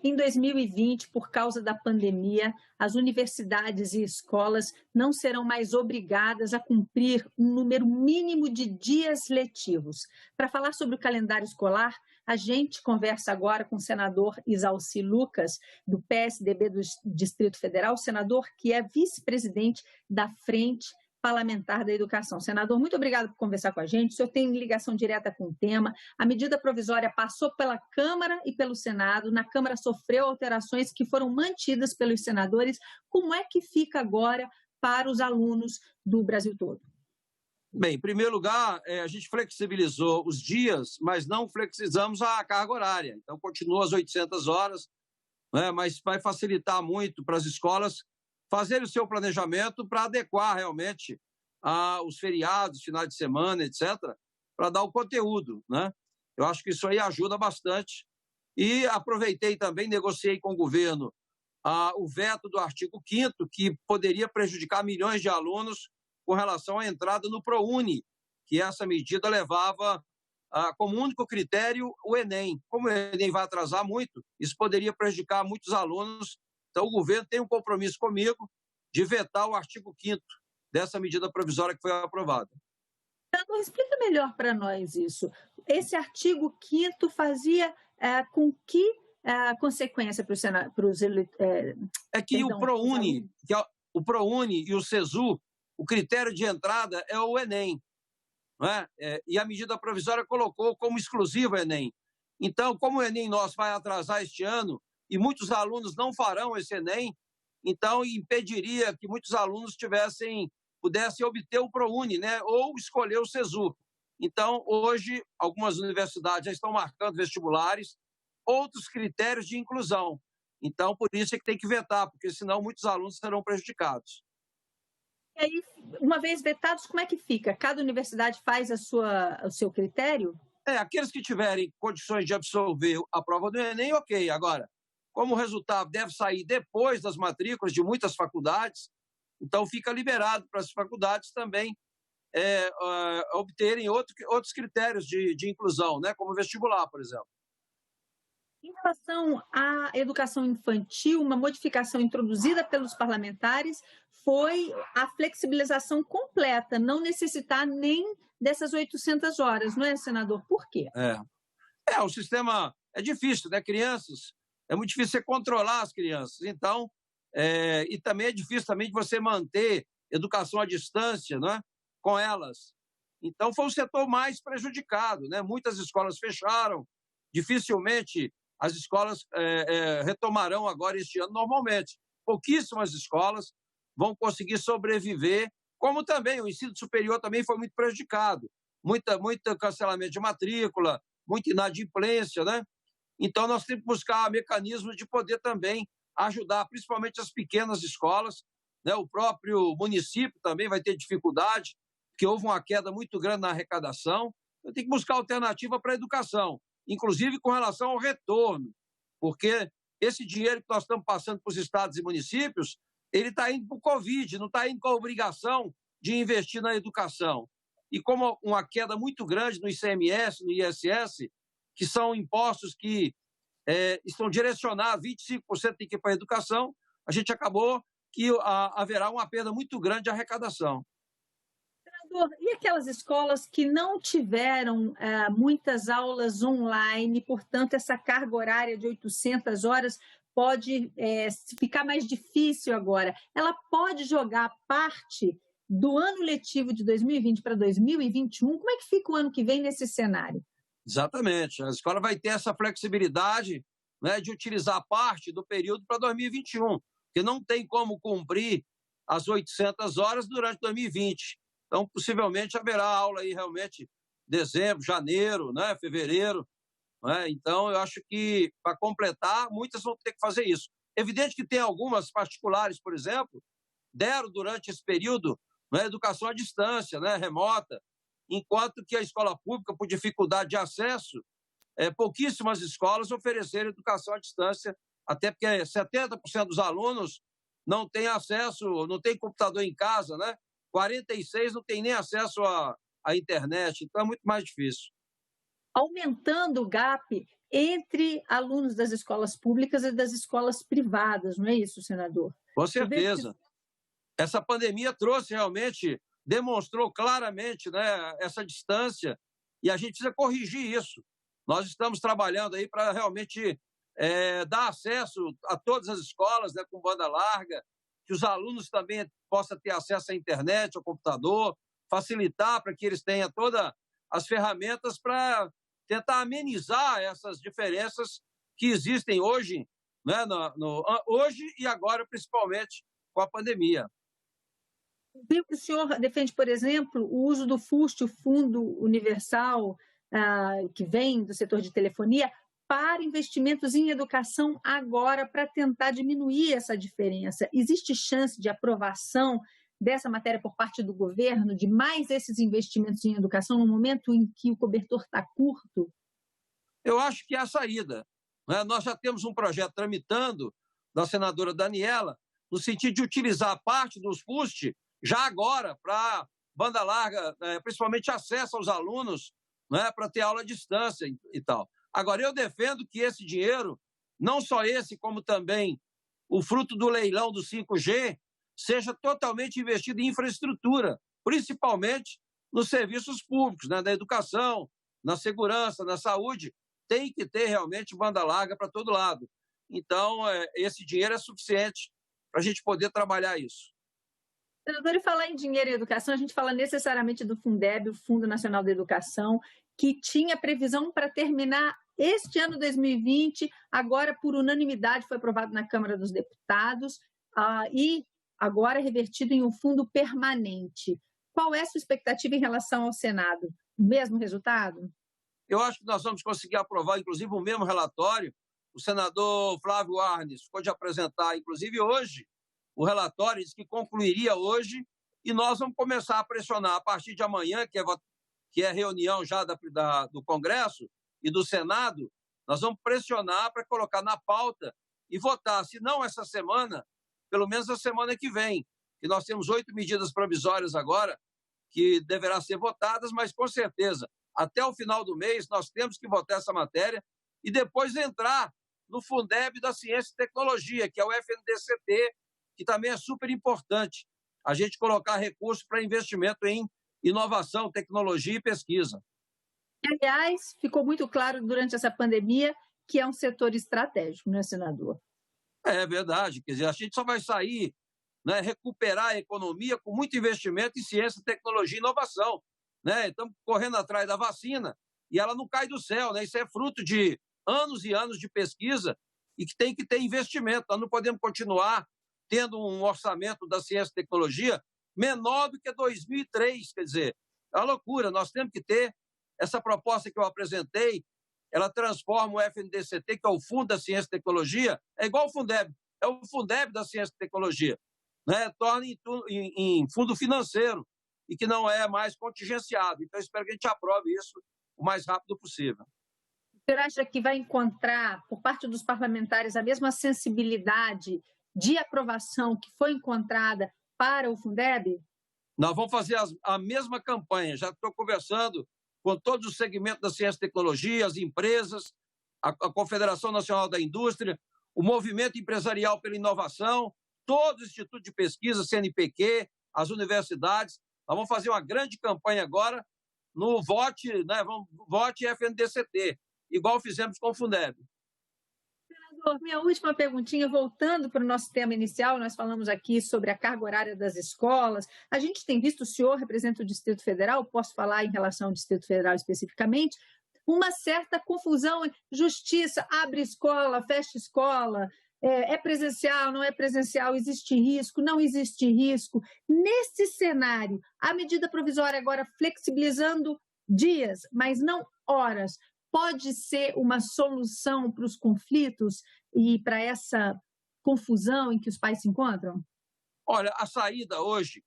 Em 2020, por causa da pandemia, as universidades e escolas não serão mais obrigadas a cumprir um número mínimo de dias letivos. Para falar sobre o calendário escolar, a gente conversa agora com o senador Isalci Lucas, do PSDB do Distrito Federal, senador que é vice-presidente da Frente Parlamentar da Educação. Senador, muito obrigado por conversar com a gente. O senhor tem ligação direta com o tema. A medida provisória passou pela Câmara e pelo Senado. Na Câmara sofreu alterações que foram mantidas pelos senadores. Como é que fica agora para os alunos do Brasil todo? Bem, em primeiro lugar, a gente flexibilizou os dias, mas não flexibilizamos a carga horária. Então, continua as 800 horas, né, mas vai facilitar muito para as escolas fazer o seu planejamento para adequar realmente aos feriados, finais de semana, etc., para dar o conteúdo, né? Eu acho que isso aí ajuda bastante. E aproveitei também, negociei com o governo o veto do artigo 5º, que poderia prejudicar milhões de alunos com relação à entrada no ProUni, que essa medida levava como único critério o Enem. Como o Enem vai atrasar muito, isso poderia prejudicar muitos alunos. Então, o governo tem um compromisso comigo de vetar o artigo 5º dessa medida provisória que foi aprovada. Então, explica melhor para nós isso. Esse artigo 5º fazia com que consequência para os É que o ProUni e o SESU, o critério de entrada é o Enem, não é? E a medida provisória colocou como exclusivo o Enem. Então, como o Enem nosso vai atrasar este ano, e muitos alunos não farão esse Enem, então impediria que muitos alunos pudessem obter o ProUni, né, ou escolher o SESU. Então, hoje, algumas universidades já estão marcando vestibulares, outros critérios de inclusão. Então, por isso é que tem que vetar, porque senão muitos alunos serão prejudicados. E aí, uma vez vetados, como é que fica? Cada universidade faz o seu critério? Aqueles que tiverem condições de absorver a prova do Enem, ok. Agora, como o resultado deve sair depois das matrículas de muitas faculdades, então fica liberado para as faculdades também obterem outros critérios de inclusão, né, como vestibular, por exemplo. Em relação à educação infantil, uma modificação introduzida pelos parlamentares foi a flexibilização completa, não necessitar nem dessas 800 horas, não é, senador? Por quê? O sistema é difícil, né? Crianças, é muito difícil você controlar as crianças. Então, e também é difícil também de você manter educação à distância, não é? Com elas. Então, foi o setor mais prejudicado, né? Muitas escolas fecharam, dificilmente as escolas retomarão agora este ano normalmente. Pouquíssimas escolas vão conseguir sobreviver, como também o ensino superior também foi muito prejudicado. Muito cancelamento de matrícula, muita inadimplência, né? Então, nós temos que buscar mecanismos de poder também ajudar, principalmente as pequenas escolas, né? O próprio município também vai ter dificuldade, porque houve uma queda muito grande na arrecadação. Então, tem que buscar alternativa para a educação, inclusive com relação ao retorno, porque esse dinheiro que nós estamos passando para os estados e municípios, ele está indo para o Covid, não está indo com a obrigação de investir na educação. E como uma queda muito grande no ICMS, no ISS, que são impostos que estão direcionados, 25% tem que ir para a educação, a gente acabou que haverá uma perda muito grande de arrecadação. E aquelas escolas que não tiveram muitas aulas online, portanto, essa carga horária de 800 horas pode ficar mais difícil agora. Ela pode jogar parte do ano letivo de 2020 para 2021? Como é que fica o ano que vem nesse cenário? Exatamente. A escola vai ter essa flexibilidade, né, de utilizar parte do período para 2021, porque não tem como cumprir as 800 horas durante 2020. Então, possivelmente, haverá aula aí realmente dezembro, janeiro, né, fevereiro. Né? Então, eu acho que, para completar, muitas vão ter que fazer isso. Evidente que tem algumas particulares, por exemplo, deram durante esse período, né, educação à distância, né, remota, enquanto que a escola pública, por dificuldade de acesso, pouquíssimas escolas ofereceram educação à distância, até porque 70% dos alunos não têm acesso, não tem computador em casa, né? 46% não tem nem acesso à internet, então é muito mais difícil. Aumentando o gap entre alunos das escolas públicas e das escolas privadas, não é isso, senador? Com certeza. Essa pandemia trouxe realmente, demonstrou claramente, né, essa distância, e a gente precisa corrigir isso. Nós estamos trabalhando aí para realmente dar acesso a todas as escolas, né, com banda larga, que os alunos também possam ter acesso à internet, ao computador, facilitar para que eles tenham todas as ferramentas para tentar amenizar essas diferenças que existem hoje, né, hoje e agora, principalmente com a pandemia. Viu que o senhor defende, por exemplo, o uso do FUST, o Fundo Universal, que vem do setor de telefonia, para investimentos em educação agora, para tentar diminuir essa diferença. Existe chance de aprovação dessa matéria por parte do governo, de mais esses investimentos em educação, no momento em que o cobertor está curto? Eu acho que é a saída, né? Nós já temos um projeto tramitando da senadora Daniela, no sentido de utilizar parte dos FUST já agora para banda larga, principalmente acesso aos alunos, né, para ter aula à distância e tal. Agora, eu defendo que esse dinheiro, não só esse, como também o fruto do leilão do 5G, seja totalmente investido em infraestrutura, principalmente nos serviços públicos, né, da educação, na segurança, na saúde. Tem que ter realmente banda larga para todo lado. Então, esse dinheiro é suficiente para a gente poder trabalhar isso. Senador, e falar em dinheiro e educação, a gente fala necessariamente do Fundeb, o Fundo Nacional da Educação, que tinha previsão para terminar este ano 2020, agora por unanimidade foi aprovado na Câmara dos Deputados e agora revertido em um fundo permanente. Qual é a sua expectativa em relação ao Senado? O mesmo resultado? Eu acho que nós vamos conseguir aprovar, inclusive, o mesmo relatório. O senador Flávio Arnes pode apresentar, inclusive, hoje, o relatório, diz que concluiria hoje, e nós vamos começar a pressionar a partir de amanhã, que é reunião já do Congresso e do Senado, nós vamos pressionar para colocar na pauta e votar, se não essa semana, pelo menos a semana que vem, que nós temos 8 medidas provisórias agora, que deverão ser votadas, mas com certeza, até o final do mês, nós temos que votar essa matéria e depois entrar no Fundeb da Ciência e Tecnologia, que é o FNDCT, que também é super importante, a gente colocar recursos para investimento em inovação, tecnologia e pesquisa. Aliás, ficou muito claro durante essa pandemia que é um setor estratégico, né, senador? É verdade, quer dizer, a gente só vai sair, né, recuperar a economia com muito investimento em ciência, tecnologia e inovação. Né? Estamos correndo atrás da vacina e ela não cai do céu, né? Isso é fruto de anos e anos de pesquisa e que tem que ter investimento. Nós não podemos continuar tendo um orçamento da ciência e tecnologia menor do que 2003, quer dizer, é uma loucura. Nós temos que ter essa proposta que eu apresentei, ela transforma o FNDCT, que é o Fundo da Ciência e Tecnologia, é igual ao Fundeb, é o Fundeb da Ciência e Tecnologia, né? Torna em fundo financeiro e que não é mais contingenciado. Então, espero que a gente aprove isso o mais rápido possível. Você acha que vai encontrar, por parte dos parlamentares, a mesma sensibilidade de aprovação que foi encontrada para o Fundeb? Nós vamos fazer a mesma campanha. Já estou conversando com todos os segmentos da ciência e tecnologia, as empresas, a Confederação Nacional da Indústria, o Movimento Empresarial pela Inovação, todos os institutos de pesquisa, CNPq, as universidades. Nós vamos fazer uma grande campanha agora no Vote, né? Vote FNDCT, igual fizemos com o Fundeb. Senador, minha última perguntinha, voltando para o nosso tema inicial, nós falamos aqui sobre a carga horária das escolas. A gente tem visto, o senhor representa o Distrito Federal, posso falar em relação ao Distrito Federal especificamente, uma certa confusão, justiça, abre escola, fecha escola, é presencial, não é presencial, existe risco, não existe risco. Nesse cenário, a medida provisória agora flexibilizando dias, mas não horas, pode ser uma solução para os conflitos e para essa confusão em que os pais se encontram? Olha, a saída hoje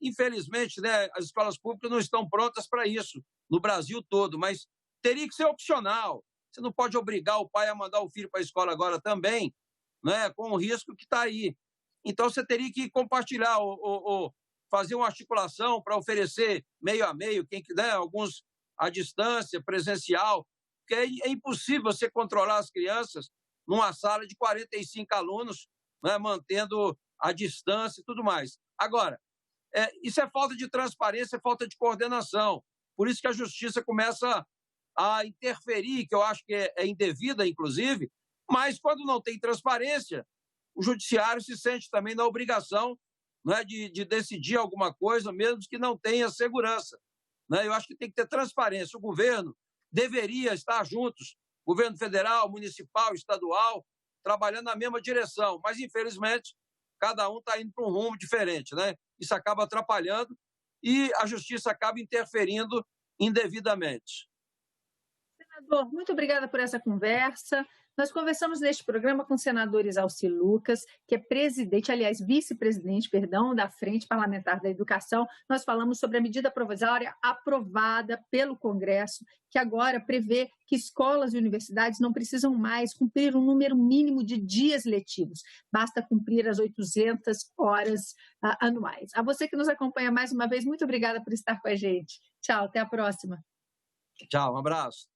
infelizmente, né, as escolas públicas não estão prontas para isso no Brasil todo, mas teria que ser opcional. Você não pode obrigar o pai a mandar o filho para a escola agora também, né, com o risco que está aí. Então, você teria que compartilhar ou fazer uma articulação para oferecer meio a meio, quem quiser, alguns à distância, presencial, porque é impossível você controlar as crianças numa sala de 45 alunos, né, mantendo a distância e tudo mais. Agora, isso é falta de transparência, é falta de coordenação. Por isso que a justiça começa a interferir, que eu acho que é indevida, inclusive, mas quando não tem transparência, o judiciário se sente também na obrigação, né, de decidir alguma coisa, mesmo que não tenha segurança. Né? Eu acho que tem que ter transparência. O governo deveria estar juntos, governo federal, municipal, estadual, trabalhando na mesma direção, mas, infelizmente, cada um está indo para um rumo diferente. Né? Isso acaba atrapalhando e a justiça acaba interferindo indevidamente. Senador, muito obrigada por essa conversa. Nós conversamos neste programa com o senador Exalci Lucas, que é presidente, aliás, vice-presidente, perdão, da Frente Parlamentar da Educação. Nós falamos sobre a medida provisória aprovada pelo Congresso, que agora prevê que escolas e universidades não precisam mais cumprir um número mínimo de dias letivos. Basta cumprir as 800 horas anuais. A você que nos acompanha mais uma vez, muito obrigada por estar com a gente. Tchau, até a próxima. Tchau, um abraço.